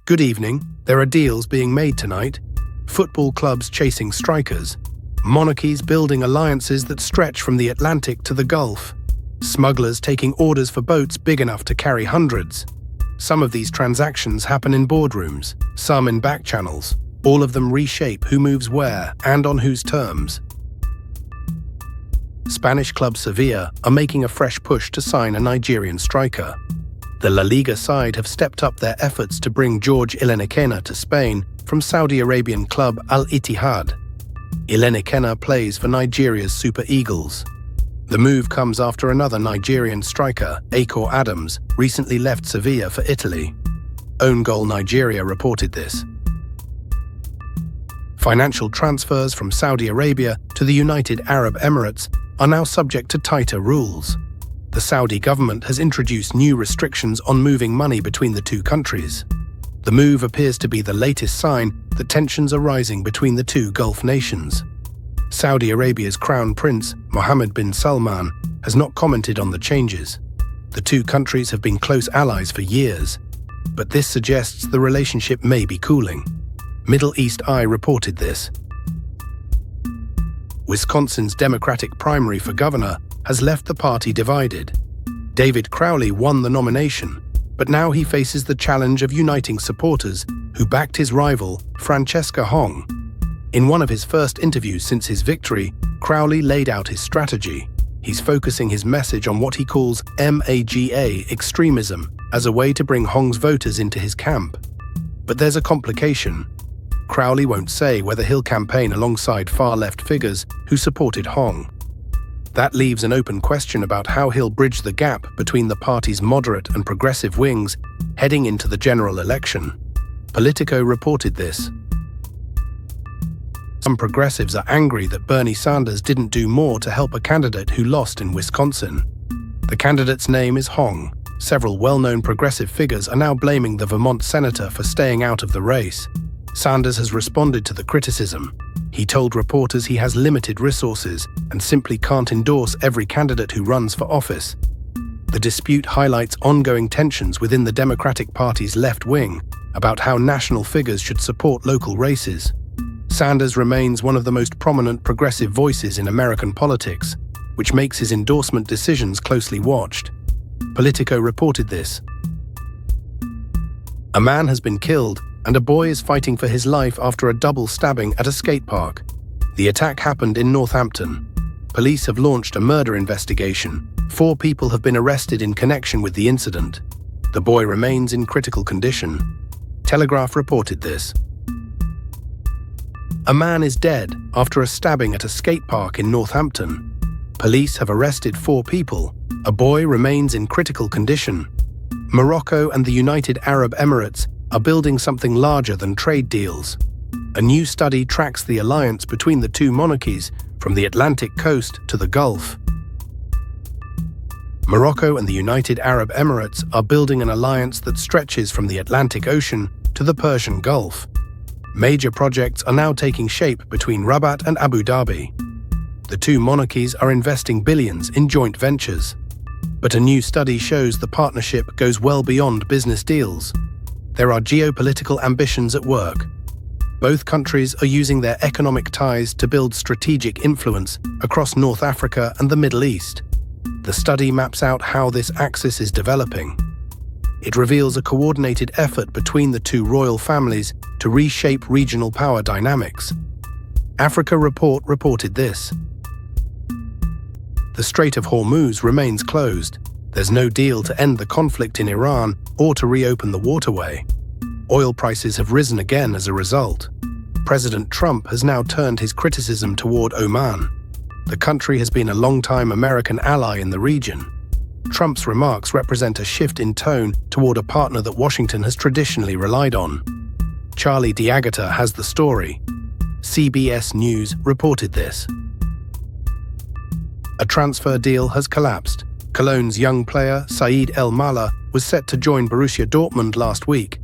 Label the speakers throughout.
Speaker 1: Good evening. There are deals being made tonight. Football clubs chasing strikers. Monarchies building alliances that stretch from the Atlantic to the Gulf. Smugglers taking orders for boats big enough to carry hundreds. Some of these transactions happen in boardrooms, some in back channels. All of them reshape who moves where and on whose terms. Spanish club Sevilla are making a fresh push to sign a Nigerian striker. The La Liga side have stepped up their efforts to bring George Ilenikena to Spain from Saudi Arabian club Al-Ittihad. Ilenikena plays for Nigeria's Super Eagles. The move comes after another Nigerian striker, Akor Adams, recently left Sevilla for Italy. OwnGoal Nigeria reported this. Financial transfers from Saudi Arabia to the United Arab Emirates are now subject to tighter rules. The Saudi government has introduced new restrictions on moving money between the two countries. The move appears to be the latest sign that tensions are rising between the two Gulf nations. Saudi Arabia's Crown Prince, Mohammed bin Salman, has not commented on the changes. The two countries have been close allies for years, but this suggests the relationship may be cooling. Middle East Eye reported this. Wisconsin's Democratic primary for governor has left the party divided. David Crowley won the nomination, but now he faces the challenge of uniting supporters who backed his rival, Francesca Hong. In one of his first interviews since his victory, Crowley laid out his strategy. He's focusing his message on what he calls MAGA extremism as a way to bring Hong's voters into his camp. But there's a complication. Crowley won't say whether he'll campaign alongside far-left figures who supported Hong. That leaves an open question about how he'll bridge the gap between the party's moderate and progressive wings heading into the general election. Politico reported this. Some progressives are angry that Bernie Sanders didn't do more to help a candidate who lost in Wisconsin. The candidate's name is Hong. Several well-known progressive figures are now blaming the Vermont senator for staying out of the race. Sanders has responded to the criticism. He told reporters he has limited resources and simply can't endorse every candidate who runs for office. The dispute highlights ongoing tensions within the Democratic Party's left wing about how national figures should support local races. Sanders remains one of the most prominent progressive voices in American politics, which makes his endorsement decisions closely watched. Politico reported this. A man has been killed and a boy is fighting for his life after a double stabbing at a skate park. The attack happened in Northampton. Police have launched a murder investigation. 4 people have been arrested in connection with the incident. The boy remains in critical condition. Telegraph reported this. A man is dead after a stabbing at a skate park in Northampton. Police have arrested 4 people. A boy remains in critical condition. Morocco and the United Arab Emirates are building something larger than trade deals. A new study tracks the alliance between the two monarchies from the Atlantic coast to the Gulf. Morocco and the United Arab Emirates are building an alliance that stretches from the Atlantic Ocean to the Persian Gulf. Major projects are now taking shape between Rabat and Abu Dhabi. The two monarchies are investing billions in joint ventures. But a new study shows the partnership goes well beyond business deals. There are geopolitical ambitions at work. Both countries are using their economic ties to build strategic influence across North Africa and the Middle East. The study maps out how this axis is developing. It reveals a coordinated effort between the two royal families to reshape regional power dynamics. Africa Report reported this. The Strait of Hormuz remains closed. There's no deal to end the conflict in Iran or to reopen the waterway. Oil prices have risen again as a result. President Trump has now turned his criticism toward Oman. The country has been a longtime American ally in the region. Trump's remarks represent a shift in tone toward a partner that Washington has traditionally relied on. Charlie D'Agata has the story. CBS News reported this. A transfer deal has collapsed. Cologne's young player, Saïd El Mala, was set to join Borussia Dortmund last week,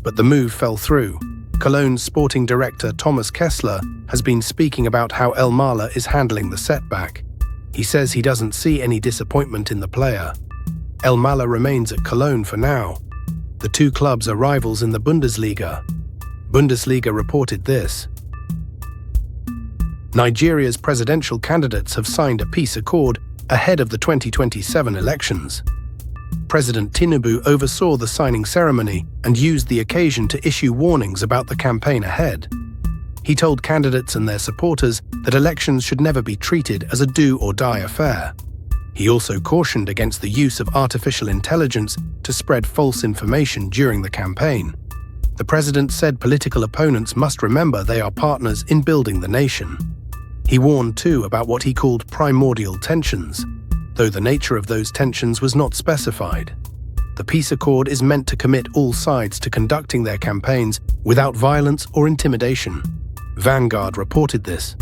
Speaker 1: but the move fell through. Cologne's sporting director Thomas Kessler has been speaking about how El Mala is handling the setback. He says he doesn't see any disappointment in the player. El Mala remains at Cologne for now. The two clubs are rivals in the Bundesliga. Bundesliga reported this. Nigeria's presidential candidates have signed a peace accord ahead of the 2027 elections. President Tinubu oversaw the signing ceremony and used the occasion to issue warnings about the campaign ahead. He told candidates and their supporters that elections should never be treated as a do-or-die affair. He also cautioned against the use of artificial intelligence to spread false information during the campaign. The president said political opponents must remember they are partners in building the nation. He warned too about what he called primordial tensions, though the nature of those tensions was not specified. The peace accord is meant to commit all sides to conducting their campaigns without violence or intimidation. Vanguard reported this.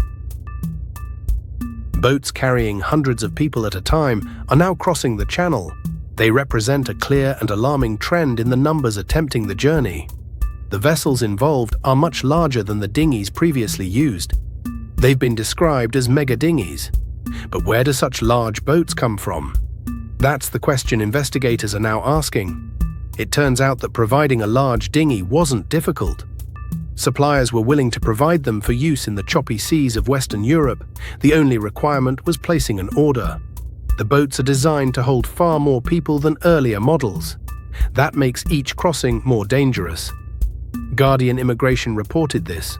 Speaker 1: Boats carrying hundreds of people at a time are now crossing the channel. They represent a clear and alarming trend in the numbers attempting the journey. The vessels involved are much larger than the dinghies previously used. They've been described as mega dinghies. But where do such large boats come from? That's the question investigators are now asking. It turns out that providing a large dinghy wasn't difficult. Suppliers were willing to provide them for use in the choppy seas of Western Europe. The only requirement was placing an order. The boats are designed to hold far more people than earlier models. That makes each crossing more dangerous. Guardian Immigration reported this.